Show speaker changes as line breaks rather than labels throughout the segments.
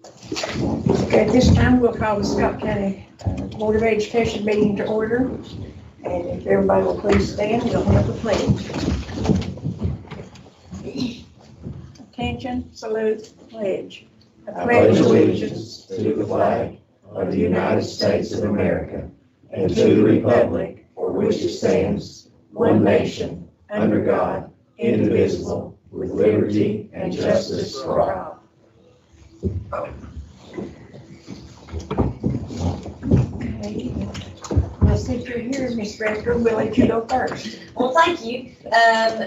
Okay, at this time, we'll call the Scott County Board of Education meeting to order. And if everybody will please stand, we'll have the pledge. Attention, salute, pledge. I
pledge allegiance to the flag of the United States of America and to the republic for which it stands, one nation, under God, indivisible, with liberty and justice for all.
Okay. Well, since you're here, Ms. Rector, we'll let you go first.
Well, thank you.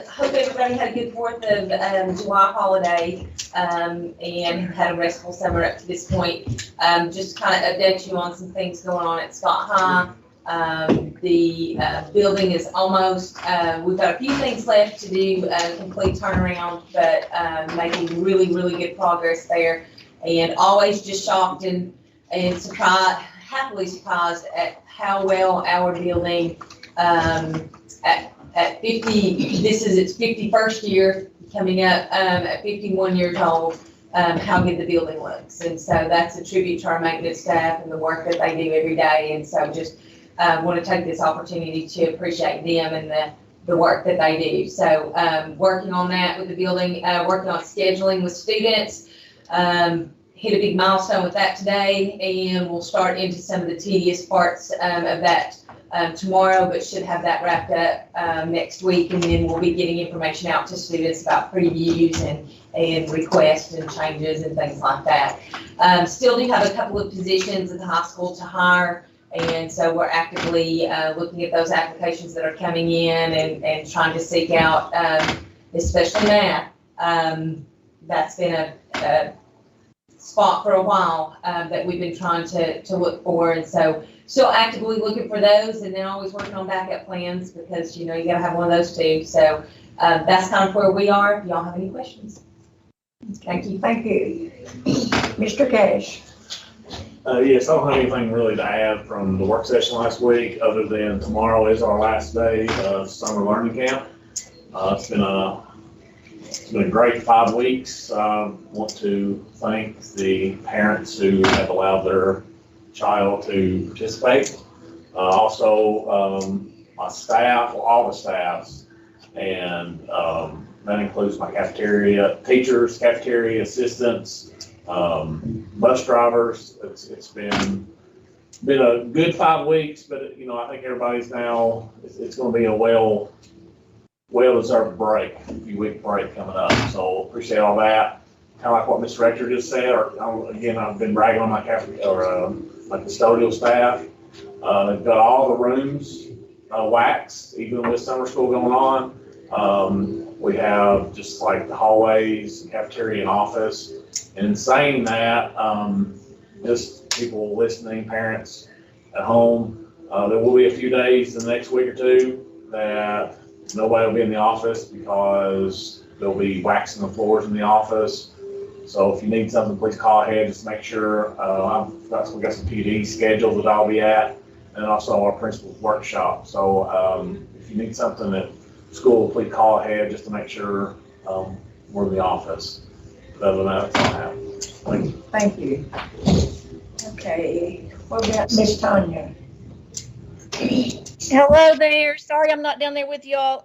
Hope everybody had a good 4th of July holiday and had a restful summer up to this point. Just kind of update you on some things going on at Scott High. The building is almost, we've got a few things left to do, complete turnaround, but making really, really good progress there. And always just shocked and surprised, happily surprised at how well our building at 50, this is its 51st year coming up, at 51 years old, how good the building looks. And so that's a tribute to our maintenance staff and the work that they do every day. And so just want to take this opportunity to appreciate them and the work that they do. So working on that with the building, working on scheduling with students, hit a big milestone with that today, and we'll start into some of the tedious parts of that tomorrow, but should have that wrapped up next week, and then we'll be getting information out to students about previews and requests and changes and things like that. Still do have a couple of positions at the high school to hire, and so we're actively looking at those applications that are coming in and trying to seek out, especially math. That's been a spot for a while that we've been trying to look for, and so still actively looking for those, and then always working on backup plans because you gotta have one of those too. So that's kind of where we are. If y'all have any questions.
Thank you. Mr. Cash.
Yes, I don't have anything really to add from the work session last week, other than tomorrow is our last day of summer learning camp. It's been a great 5 weeks. Want to thank the parents who have allowed their child to participate. Also, my staff, all the staffs, and that includes my cafeteria teachers, cafeteria assistants, bus drivers. It's been a good 5 weeks, but I think everybody's now, it's going to be a well-deserved break, a few week break coming up. So appreciate all that. Kind of like what Ms. Rector just said, again, I've been bragging on my my custodial staff. They've got all the rooms waxed, even with summer school going on. We have just like the hallways, cafeteria, and office. And in saying that, just people listening, parents at home, there will be a few days the next week or two that nobody will be in the office because they'll be waxing the floors in the office. So if you need something, please call ahead. Just make sure. We got some PD scheduled that I'll be at, and also our principal's workshop. So if you need something at school, please call ahead just to make sure we're in the office. But other than that, that's all I have. Thank you.
Thank you. Okay, what about Miss Tanya?
Hello there. Sorry I'm not down there with y'all.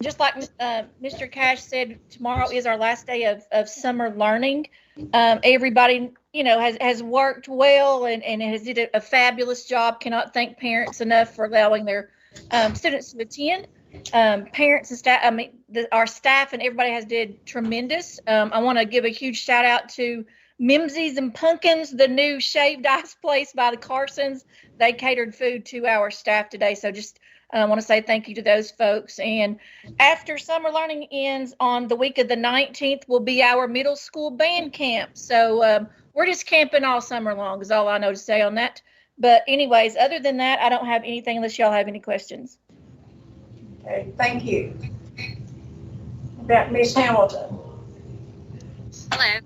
Just like Mr. Cash said, tomorrow is our last day of summer learning. Everybody, has worked well and has did a fabulous job. Cannot thank parents enough for allowing their students to attend. Parents and staff, our staff and everybody has did tremendous. I want to give a huge shout out to Mimsy's and Pumpkins, the new shaved ice place by the Carsons. They catered food to our staff today. So just want to say thank you to those folks. And after summer learning ends on the week of the 19th will be our middle school band camp. So we're just camping all summer long is all I know to say on that. But anyways, other than that, I don't have anything unless y'all have any questions.
Okay, thank you. About Miss Hamilton.
Hello.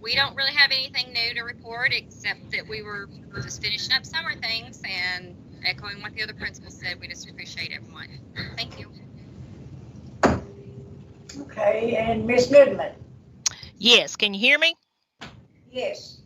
We don't really have anything new to report except that we were just finishing up summer things and echoing what the other principals said. We just appreciate everyone. Thank you.
Okay, and Miss Goodman.
Yes, can you hear me?
Yes.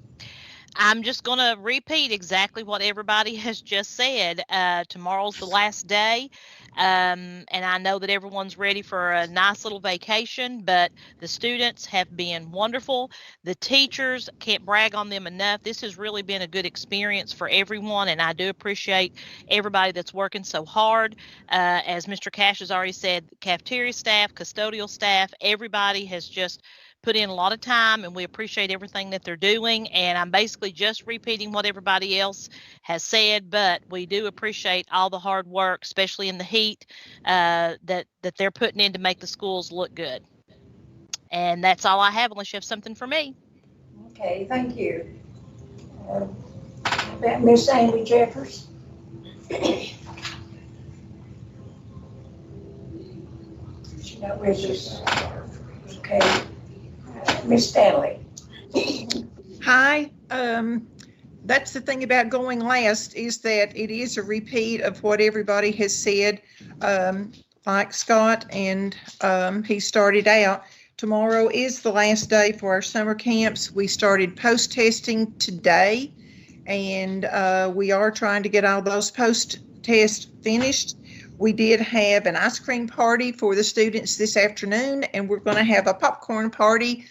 I'm just going to repeat exactly what everybody has just said. Tomorrow's the last day, and I know that everyone's ready for a nice little vacation, but the students have been wonderful. The teachers, can't brag on them enough. This has really been a good experience for everyone, and I do appreciate everybody that's working so hard. As Mr. Cash has already said, cafeteria staff, custodial staff, everybody has just put in a lot of time, and we appreciate everything that they're doing. And I'm basically just repeating what everybody else has said, but we do appreciate all the hard work, especially in the heat, that they're putting in to make the schools look good. And that's all I have, unless you have something for me.
Okay, thank you. About Miss Amy Jeffers. She not with us. Okay. Miss Stanley.
Hi, that's the thing about going last, is that it is a repeat of what everybody has said. Like Scott, and he started out, tomorrow is the last day for our summer camps. We started post-testing today, and we are trying to get all those post-tests finished. We did have an ice cream party for the students this afternoon, and we're going to have a popcorn party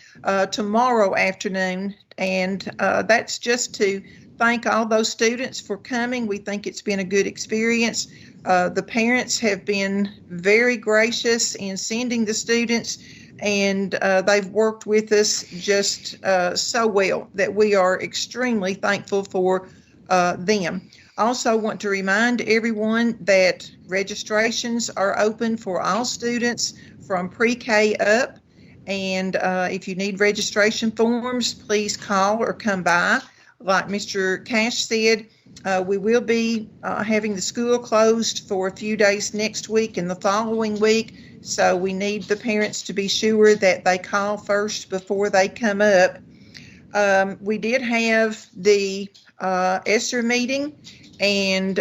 tomorrow afternoon. And that's just to thank all those students for coming. We think it's been a good experience. The parents have been very gracious in sending the students, and they've worked with us just so well that we are extremely thankful for them. Also want to remind everyone that registrations are open for all students from pre-K up. And if you need registration forms, please call or come by. Like Mr. Cash said, we will be having the school closed for a few days next week and the following week. So we need the parents to be sure that they call first before they come up. We did have the ESSER meeting, and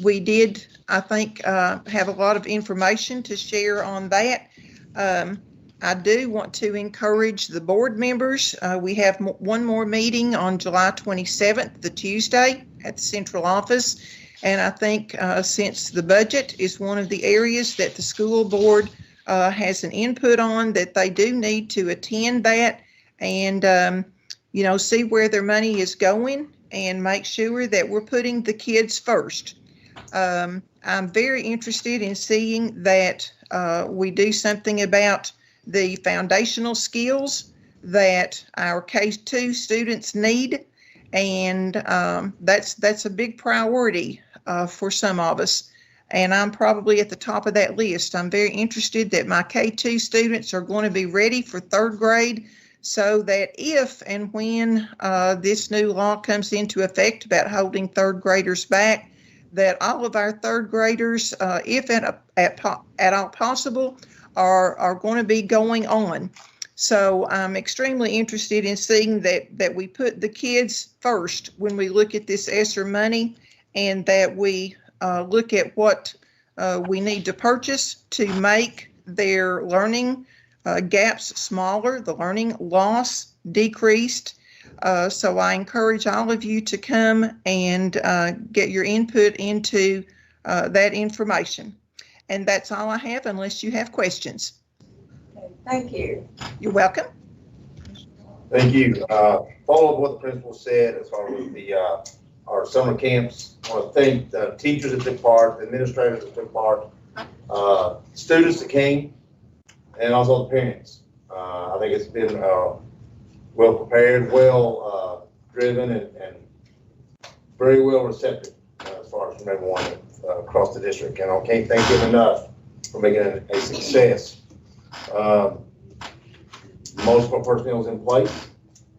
we did, I think, have a lot of information to share on that. I do want to encourage the board members. We have one more meeting on July 27th, the Tuesday, at the central office. And I think since the budget is one of the areas that the school board has an input on, that they do need to attend that and, see where their money is going and make sure that we're putting the kids first. I'm very interested in seeing that we do something about the foundational skills that our K-2 students need, and that's a big priority for some of us, and I'm probably at the top of that list. I'm very interested that my K-2 students are going to be ready for third grade, so that if and when this new law comes into effect about holding third graders back, that all of our third graders, if at all possible, are going to be going on. So I'm extremely interested in seeing that we put the kids first when we look at this ESSER money, and that we look at what we need to purchase to make their learning gaps smaller, the learning loss decreased. So I encourage all of you to come and get your input into that information. And that's all I have, unless you have questions.
Okay, thank you.
You're welcome.
Thank you. Follow up what the principal said as far as our summer camps. I want to thank the teachers that took part, the administrators that took part, students that came, and also the parents. I think it's been well prepared, well driven, and very well receptive as far as from everyone across the district. And I can't thank them enough for making it a success. Most of our personnel is in place,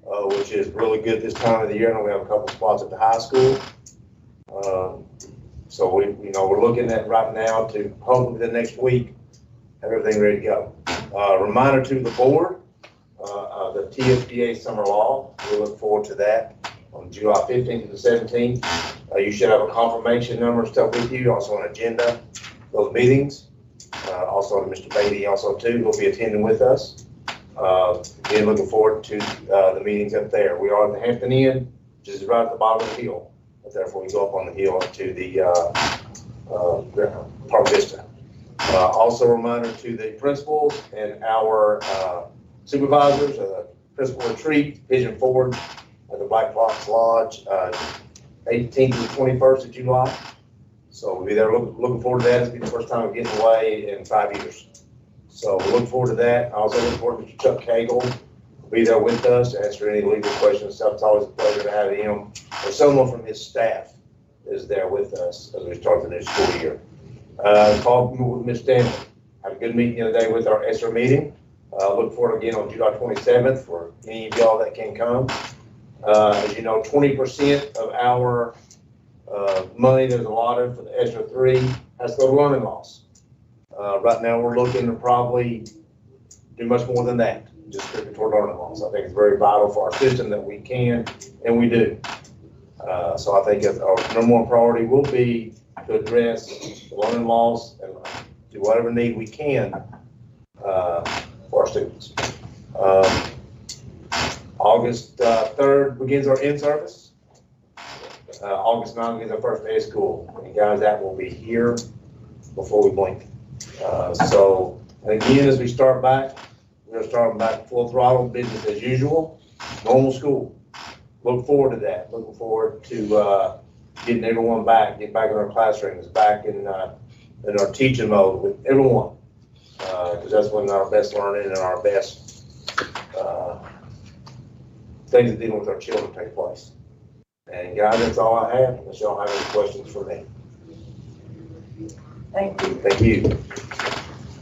which is really good this time of the year. I know we have a couple spots at the high school. So we're looking at right now to hopefully the next week have everything ready to go. Reminder to the board, the TSBA summer law, we look forward to that on July 15th to the 17th. You should have a confirmation number and stuff with you, also an agenda, those meetings. Also Mr. Beatty also too will be attending with us. Again, looking forward to the meetings up there. We are at the Hampton Inn, which is right at the bottom of the hill. But therefore, we go up on the hill up to the Park Vista. Also, a reminder to the principals and our supervisors, principal retreat, Vision Forward at the Black Fox Lodge, 18th to the 21st of July. So we'll be there looking forward to that. It'll be the first time we're getting away in 5 years. So we look forward to that. I also look forward to Mr. Chuck Cagle will be there with us to answer any legal questions and stuff. It's always a pleasure to have him or someone from his staff is there with us as we start the new school year. Called with Ms. Stanley. Had a good meeting the other day with our ESSER meeting. Look forward again on July 27th for any of y'all that can come. As you know, 20% of our money that's allotted for the ESSER 3 has to go to learning loss. Right now, we're looking to probably do much more than that, just strictly toward learning loss. I think it's very vital for our system that we can, and we do. So I think our number one priority will be to address the learning loss and do whatever need we can for our students. August 3rd begins our in-service. August 9th begins our first day of school. And guys, that will be here before we blink. So, and again, as we start back, we're starting back full throttle, business as usual, normal school. Look forward to that. Looking forward to getting everyone back, get back in our classrooms, back in our teaching mode with everyone, because that's when our best learning and our best things that dealing with our children take place. And guys, that's all I have, unless y'all have any questions for me.
Thank you.
Thank you.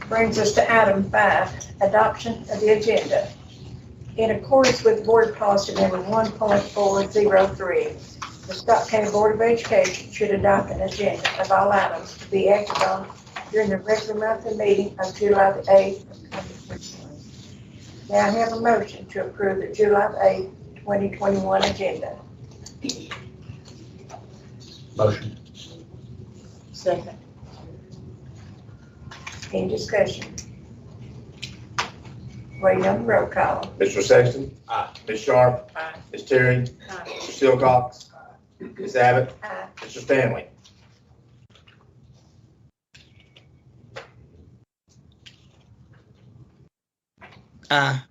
Brings us to item 5, adoption of the agenda. In accordance with board policy number 1.403, the Scott County Board of Education should adopt an agenda of all items to be acted on during the regular monthly meeting of July the 8th, 2021. May I have a motion to approve the July 8th, 2021 agenda?
Motion.
Second. Any discussion? Waiting on the roll call.
Mr. Sexton? Aye. Ms. Sharp?
Aye.
Ms. Terry?
Aye.
Mr. Silcox? Ms. Abbott?
Aye.
Mr. Stanley?
Aye.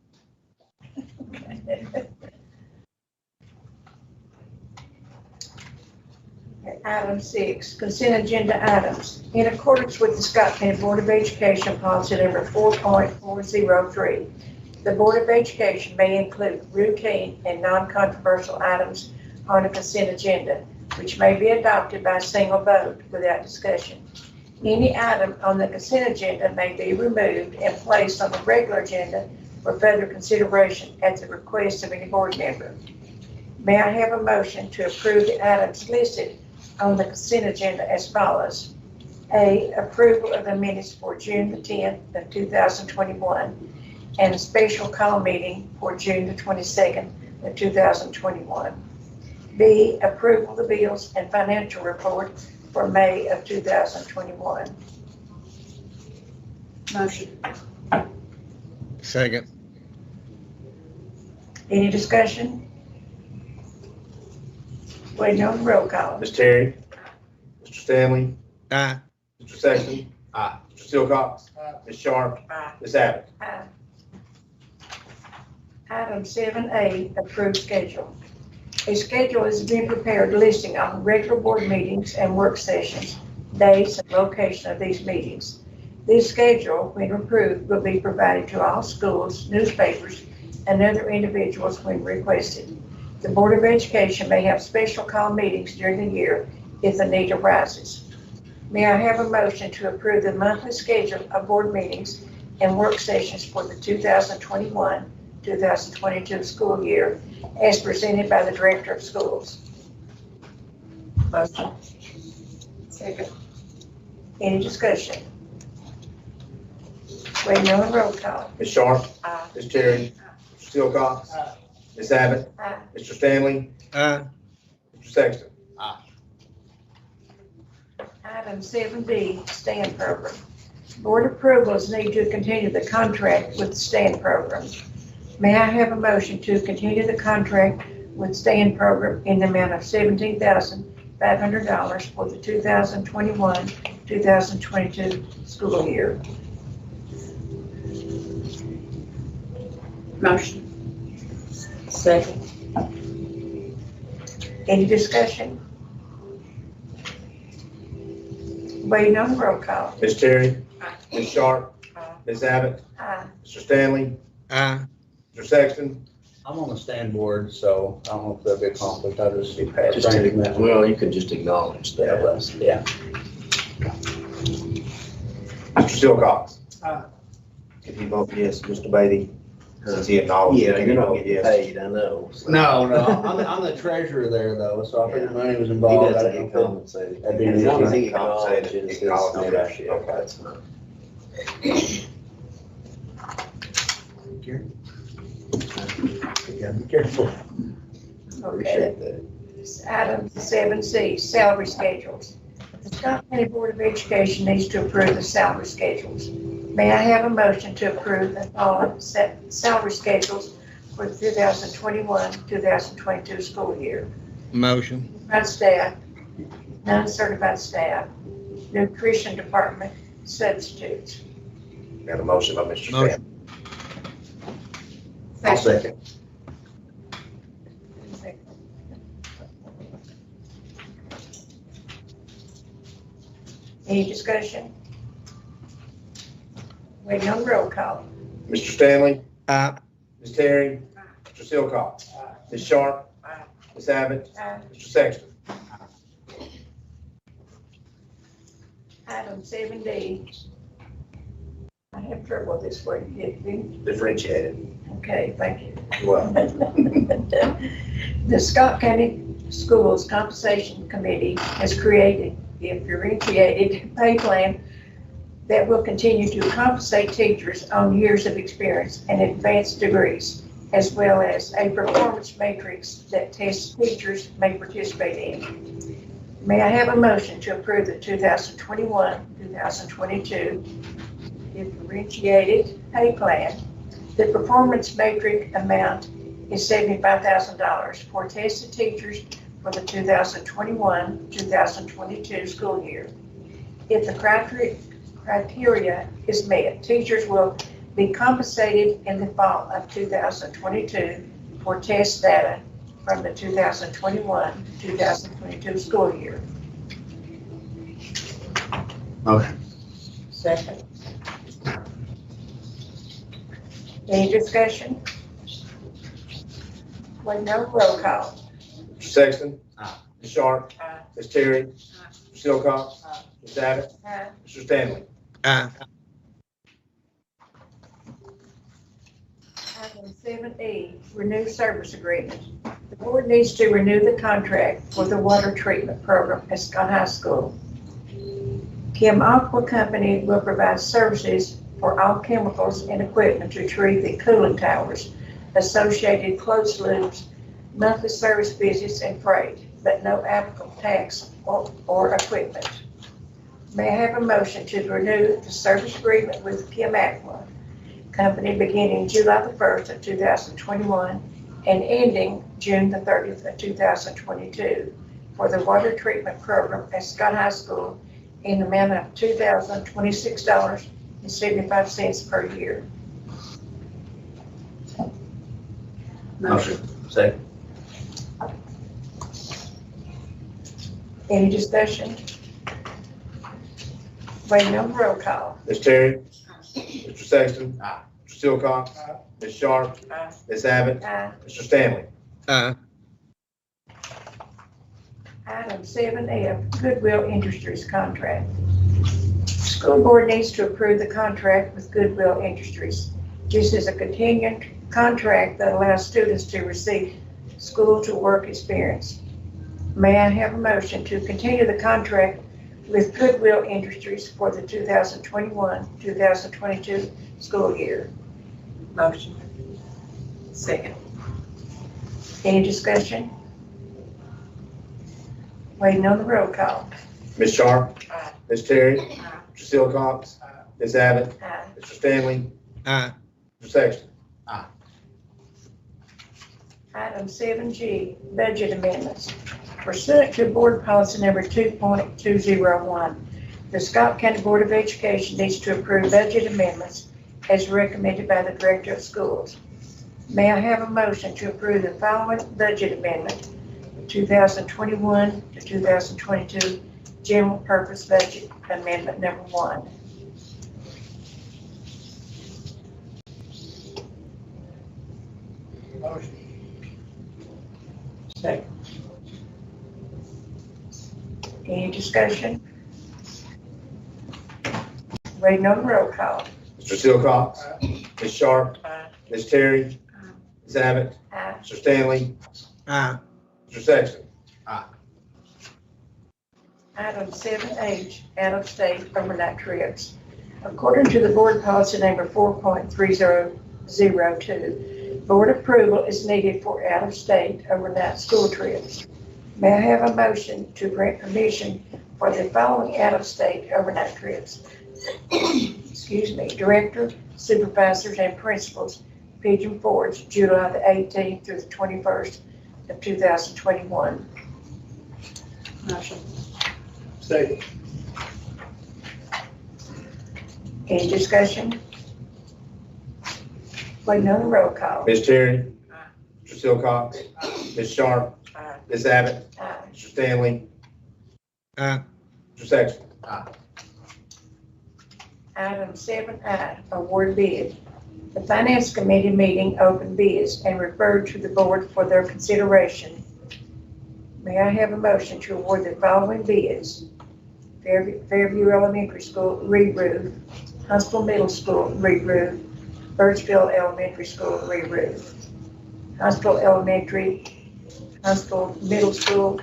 Item 6, consent agenda items. In accordance with the Scott County Board of Education policy number 4.403, the Board of Education may include routine and non-controversial items on a consent agenda, which may be adopted by a single vote without discussion. Any item on the consent agenda may be removed and placed on the regular agenda for further consideration at the request of any board member. May I have a motion to approve the items listed on the consent agenda as follows? A, approval of the minutes for June the 10th of 2021 and a special call meeting for June the 22nd of 2021. B, approval of the bills and financial report for May of 2021. Motion.
Second.
Any discussion? Waiting on the roll call.
Ms. Terry? Mr. Stanley?
Aye.
Mr. Sexton? Aye. Mr. Silcox? Ms. Sharp?
Aye.
Ms. Abbott?
Aye. Item 7A, approved schedule. A schedule is being prepared listing all regular board meetings and work sessions, dates and location of these meetings. This schedule, when approved, will be provided to all schools, newspapers, and other individuals when requested. The Board of Education may have special call meetings during the year if the need arises. May I have a motion to approve the monthly schedule of board meetings and work sessions for the 2021-2022 school year as presented by the Director of Schools? Motion. Second. Any discussion? Waiting on the roll call.
Ms. Sharp?
Aye.
Ms. Terry? Mr. Silcox? Ms. Abbott?
Aye.
Mr. Stanley?
Aye.
Mr. Sexton?
Item 7B, STAND program. Board approval is needed to continue the contract with the STAND program. May I have a motion to continue the contract with Stay-In Program in the amount of $17,500 for the 2021-2022 school year?
Motion. Second.
Any discussion? Waiting on the roll call.
Ms. Terry?
Aye.
Ms. Sharp? Ms. Abbott?
Aye.
Mr. Stanley? Mr. Sexton?
I'm on the stand board, so I don't know if there'll be a conflict. I'll just be past.
Well, you can just acknowledge that.
Yeah.
Mr. Silcox?
Aye.
If you vote yes, Mr. Beatty, since he acknowledged.
Yeah,
it,
you're
can
not
vote
getting
yes?
paid, I know. so.
No, I'm the treasurer there though, so I think the money was
He
involved.
doesn't
I
get
don't think-
compensated.
That'd be
As long as he
He's compensated,
acknowledges his
acknowledges it.
ownership,
Okay.
that's fine.
You gotta be careful.
Okay.
Appreciate that.
Item 7C, salary schedules. The Scott County Board of Education needs to approve the salary schedules. May I have a motion to approve the following salary schedules for the 2021-2022 school year?
Motion.
Certified staff, non-certified staff, nutrition department, substitutes.
Got a motion by Mr.
Motion.
Stanley.
I'll second.
Any discussion? Waiting on roll call.
Mr. Stanley?
Aye.
Ms. Terry? Mr. Silcox? Ms. Sharp? Ms. Abbott?
Aye.
Mr. Sexton?
Item 7D. I have trouble with this word,
Differentiated.
okay, thank you.
Well,
The Scott County Schools Compensation Committee has created a differentiated pay plan that will continue to compensate teachers on years of experience and advanced degrees, as well as a performance matrix that tests teachers may participate in. May I have a motion to approve the 2021-2022 differentiated pay plan? The performance matrix amount is $75,000 for tested teachers for the 2021-2022 school year. If the criteria is met, teachers will be compensated in the fall of 2022 for test data from the 2021-2022 school year.
Okay.
Second. Any discussion? Waiting on roll call.
Mr. Sexton?
Aye.
Ms. Sharp?
Aye.
Ms. Terry? Mr. Silcox? Ms. Abbott?
Aye.
Mr. Stanley?
Aye.
Item 7E, renew service agreement. The board needs to renew the contract for the water treatment program at Scott High School. Chem Aqua Company will provide services for all chemicals and equipment to treat the cooling towers, associated closed loops, monthly service visits, and freight, but no applicable tax or equipment. May I have a motion to renew the service agreement with Chem Aqua Company beginning July the 1st of 2021 and ending June the 30th of 2022 for the water treatment program at Scott High School in the amount of $2,026.75 per year.
Motion. Second.
Any discussion? Waiting on roll call.
Ms. Terry? Mr. Sexton? Mr. Silcox? Ms. Sharp? Ms. Abbott?
Aye.
Mr. Stanley?
Aye.
Item 7F, Goodwill Industries contract. School board needs to approve the contract with Goodwill Industries. This is a continuing contract that allows students to receive school-to-work experience. May I have a motion to continue the contract with Goodwill Industries for the 2021-2022 school year?
Motion. Second.
Any discussion? Waiting on the roll call.
Ms. Sharp?
Aye.
Ms. Terry? Mr. Silcox? Ms. Abbott?
Aye.
Mr. Stanley?
Aye.
Mr. Sexton?
Item 7G, budget amendments. Pursuant to Board Policy Number 2.201, the Scott County Board of Education needs to approve budget amendments as recommended by the Director of Schools. May I have a motion to approve the following budget amendment, 2021 to 2022 General Purpose Budget Amendment Number 1?
Motion.
Second. Any discussion? Waiting on the roll call.
Mr. Silcox, Ms. Sharp,
Aye.
Ms. Terry, Ms. Abbott,
Aye.
Mr. Stanley,
Aye.
Mr. Sexton.
Item 7H, out-of-state overnight trips. According to the Board Policy Number 4.3002, Board approval is needed for out-of-state overnight school trips. May I have a motion to grant permission for the following out-of-state overnight trips? Excuse me, Director, Supervisors, and Principals, Pigeon Forge, July the 18th through the 21st of 2021.
Motion.
Second.
Any discussion? Waiting on the roll call.
Ms. Terry,
Aye.
Mr. Silcox, Ms. Sharp,
Aye.
Ms. Abbott,
Aye.
Mr. Stanley,
Aye.
Mr. Sexton.
Item 7I, award bid. The Finance Committee meeting opened bids and referred to the board for their consideration. May I have a motion to award the following bids? Fairview Elementary School re-roof, Huntsville Middle School re-roof, Birchville Elementary School re-roof, Huntsville Elementary, Huntsville Middle School,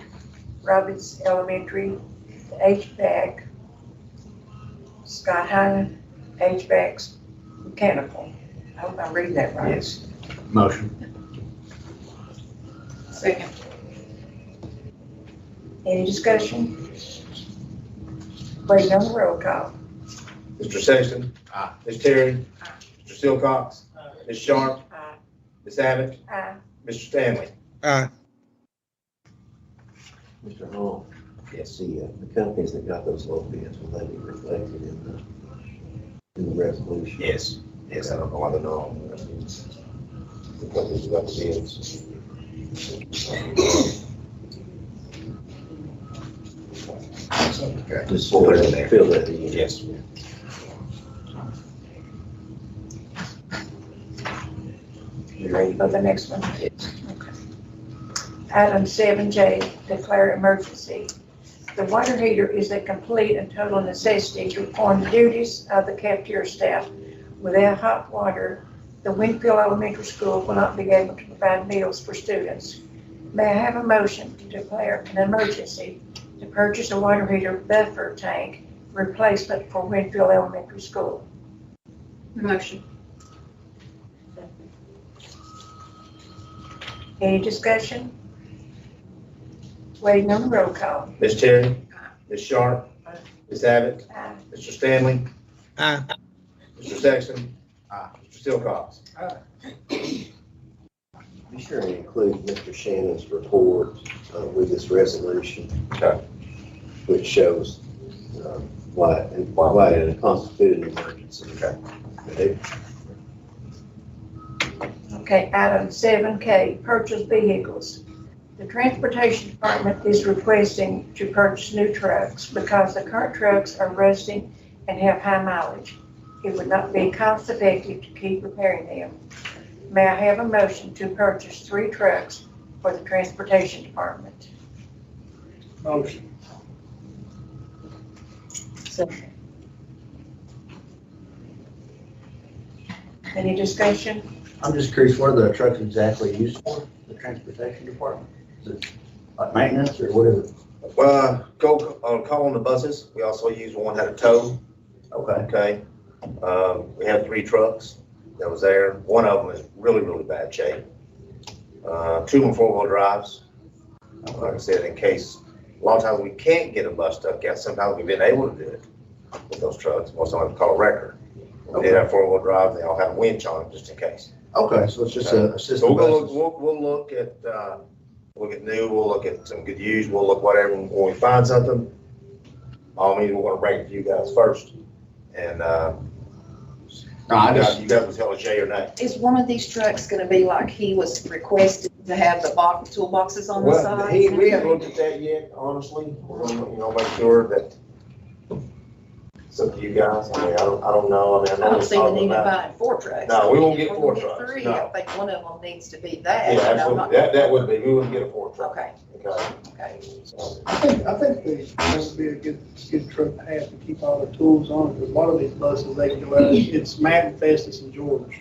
Robbins Elementary, the HVAC, Scott High, HVAC's mechanical. I hope I'm reading that right.
Yes. Motion.
Second.
Any discussion? Waiting on the roll call.
Mr. Sexton.
Aye.
Ms. Terry.
Aye.
Mr. Silcox. Ms. Sharp.
Aye.
Ms. Abbott.
Aye.
Mr. Stanley.
Aye.
Mr. Hall. Yes, the companies that got those low bids, will they be reflected in the resolution? Yes. Yes, I don't know why they're not. The companies that got the bids. Okay. Just put it in there. Fill that in. Yes.
You ready for the next one?
Yes.
Okay. Item 7J, declare emergency. The water heater is a complete and total necessity to perform the duties of the cafeteria staff. Without hot water, the Winfield Elementary School will not be able to provide meals for students. May I have a motion to declare an emergency to purchase a water heater buffer tank replacement for Winfield Elementary School?
Motion.
Any discussion? Waiting on the roll call.
Ms. Terry. Ms. Sharp.
Aye.
Ms. Abbott.
Aye.
Mr. Stanley.
Aye.
Mr. Sexton. Mr. Silcox.
Be sure to include Mr. Shannon's report with this resolution, which shows why it constituted an emergency. Okay.
Okay, item 7K, purchase vehicles. The Transportation Department is requesting to purchase new trucks because the current trucks are rusting and have high mileage. It would not be cost effective to keep repairing them. May I have a motion to purchase 3 trucks for the Transportation Department?
Motion.
Second.
Any discussion?
I'm just curious, what are the trucks exactly used for, the transportation department? Is it like maintenance or what is it?
Call on the buses. We also use one that had a tow.
Okay.
Okay. We have 3 trucks that was there. One of them is really, really bad shape. 2 of them 4-wheel drives. Like I said, in case, a lot of times we can't get a bus stuck out. Sometimes we've been able to do it with those trucks. Most of them have to call a wrecker. We did have 4-wheel drives. They all have a winch on them just in case.
Okay, so it's just a
So
system.
we'll look at new, we'll look at some good used, we'll look whatever, when we find something, all means we're gonna bring it to you guys first. And,
No, I just,
you guys will tell us yea or nay.
Is one of these trucks gonna be like he was requested to have the toolboxes on the
Well,
side?
we haven't looked at that yet, honestly. We're gonna, make sure that it's up to you guys. I mean, I don't know. I mean, I
I
know
don't see the need to buy 4 trucks.
No, we won't get
We're
4
gonna get
trucks.
3.
No.
I think one of them needs to be
Yeah,
that. you know,
absolutely.
not-
That would be, we wouldn't get a 4 truck.
Okay,
Okay.
okay.
So,
I think that would be a good truck to have to keep all the tools on, because a lot of these buses, they can go out, it's Matt, Festus, and George.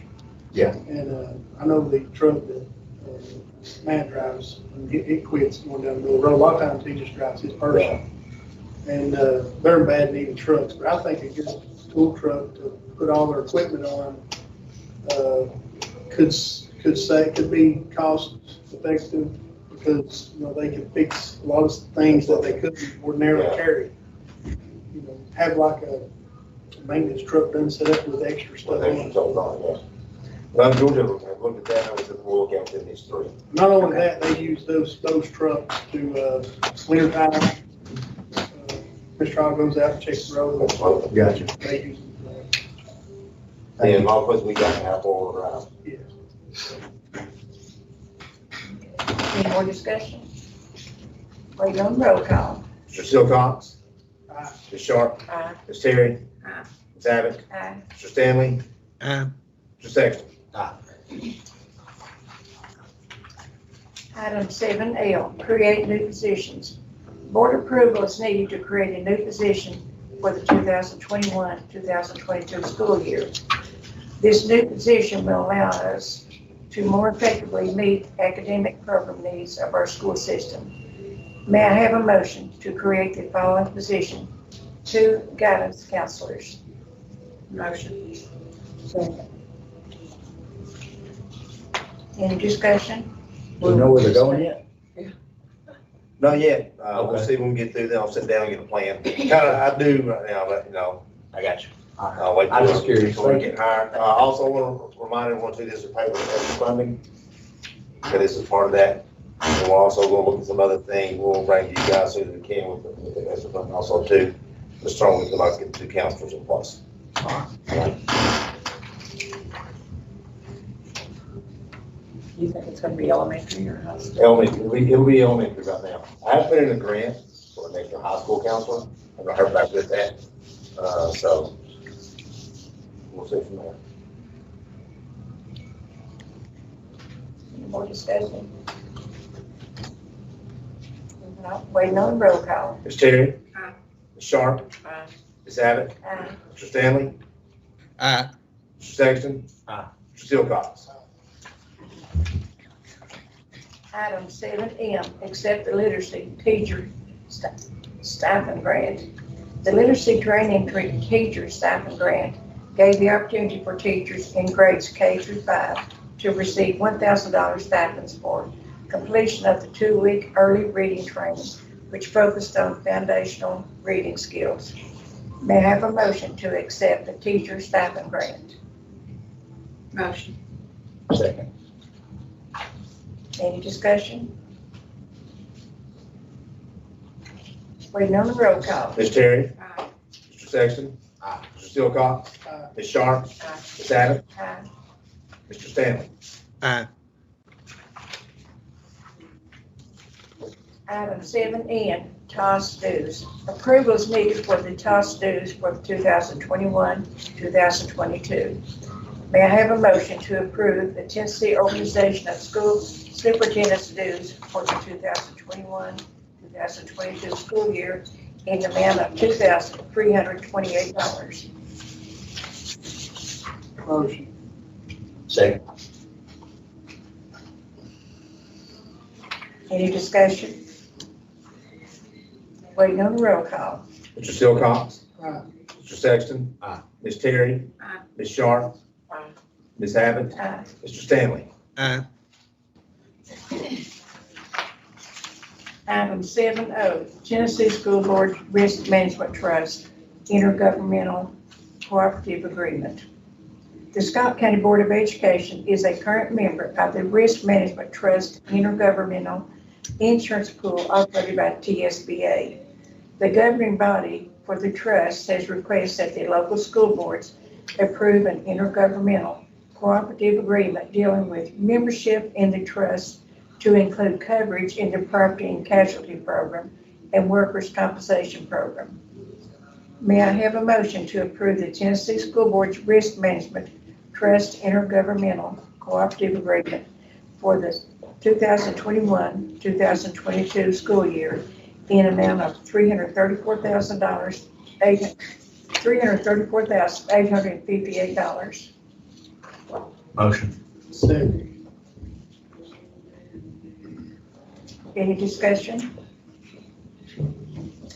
Yeah.
And, I know the truck that, Matt drives, and he quits going down the middle of the road, a lot of times he just drives his person. And, they're in bad need of trucks, but I think a good tool truck to put all their equipment on, could be cost effective, because, they can fix a lot of things that they couldn't ordinarily carry. Have like a maintenance truck done set up with extra stuff
With
on
extra
it.
tools on it, yeah. Well, Georgia, look at that, and we'll look at these 3.
Not only that, they use those trucks to, winter time. Mr. Hall goes out and checks the road.
Gotcha.
They use them for that.
And all places we got to have 4-wheel drive.
Yes.
Any more discussion? Wait on roll call.
Mr. Silcox?
Aye.
Ms. Sharp?
Aye.
Ms. Terry?
Aye.
Ms. Abbott?
Aye.
Mr. Stanley?
Aye.
Mr. Sexton?
Item 7L, create new positions. Board approval is needed to create a new position for the 2021-2022 school year. This new position will allow us to more effectively meet academic program needs of our school system. May I have a motion to create the following position: 2 guidance counselors?
Motion.
Second. Any discussion?
Do you know where they're going yet?
Not yet. We'll
Okay.
see when we get through, then I'll sit down and get a plan. I do right now, but,
I got you.
I'll wait.
I'm just curious.
Before we get hired. Also want to remind everyone too, this is paid with extra funding. So this is part of that. And we're also going to look at some other things. We'll bring you guys as soon as we can with the extra funding also too. Just trying to like get 2 counselors in place.
You think it's gonna be elementary or high school?
Elementary, it'll be elementary right now. I have put in a grant for an extra high school counselor. I've not heard back with that. So we'll see from there.
Any more discussion? No, waiting on roll call.
Ms. Terry?
Aye.
Ms. Sharp?
Aye.
Ms. Abbott?
Aye.
Mr. Stanley?
Aye.
Mr. Sexton?
Aye.
Mr. Silcox?
Item 7M, accept the literacy teacher stipend grant. The literacy training teacher stipend grant gave the opportunity for teachers in grades K through 5 to receive $1,000 stipends for completion of the 2-week early reading training, which focused on foundational reading skills. May I have a motion to accept the teacher stipend grant?
Motion.
Second.
Any discussion? Waiting on the roll call.
Ms. Terry?
Aye.
Mr. Sexton?
Aye.
Mr. Silcox?
Aye.
Ms. Sharp?
Aye.
Ms. Abbott?
Aye.
Mr. Stanley?
Aye.
Item 7N, TOS dues. Approval is needed for the TOS dues for the 2021-2022. May I have a motion to approve the Tennessee Organization of School Superintendents dues for the 2021-2022 school year in the amount of $2,328?
Motion.
Second.
Any discussion? Waiting on the roll call.
Mr. Silcox?
Aye.
Mr. Sexton?
Aye.
Ms. Terry?
Aye.
Ms. Sharp?
Aye.
Ms. Abbott?
Aye.
Mr. Stanley?
Aye.
Item 7O, Tennessee School Board Risk Management Trust Intergovernmental Cooperative Agreement. The Scott County Board of Education is a current member of the Risk Management Trust Intergovernmental Insurance Pool operated by TSBA. The governing body for the trust has requested that the local school boards approve an intergovernmental cooperative agreement dealing with membership in the trust to include coverage in the property and casualty program and workers' compensation program. May I have a motion to approve the Tennessee School Board's Risk Management Trust Intergovernmental Cooperative Agreement for the 2021-2022 school year in amount of $334,858.
Motion.
Second.
Any discussion?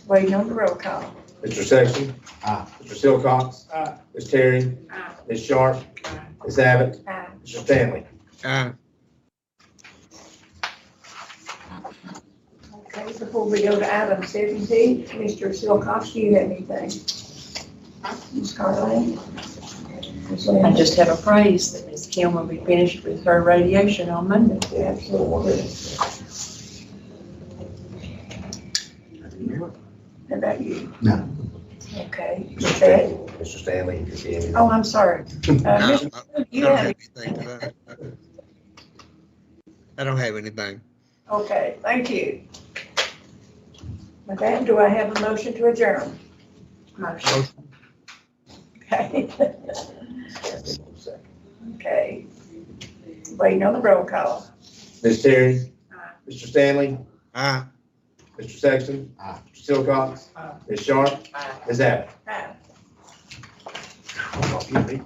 Waiting on the roll call.
Mr. Sexton?
Aye.
Mr. Silcox?
Aye.
Ms. Terry?
Aye.
Ms. Sharp? Ms. Abbott?
Aye.
Mr. Stanley?
Okay, before we go to item 17, Mr. Silcox, do you have anything? Ms. Carlene?
I just have a praise that Ms. Kim will be finished with her radiation on Monday.
Absolutely. How about you?
No.
Okay, with that,
Mr. Stanley, if you see anything.
oh, I'm sorry. Mr. Booth, you have,
anything today. I don't have anything.
okay, thank you. With that, do I have a motion to adjourn?
Motion.
Okay. Okay. Waiting on the roll call.
Ms. Terry?
Aye.
Mr. Stanley?
Aye.
Mr. Sexton?
Aye.
Mr. Silcox?
Aye.
Ms. Sharp?
Aye.
Ms. Abbott?
Aye.
Oh, you beat me.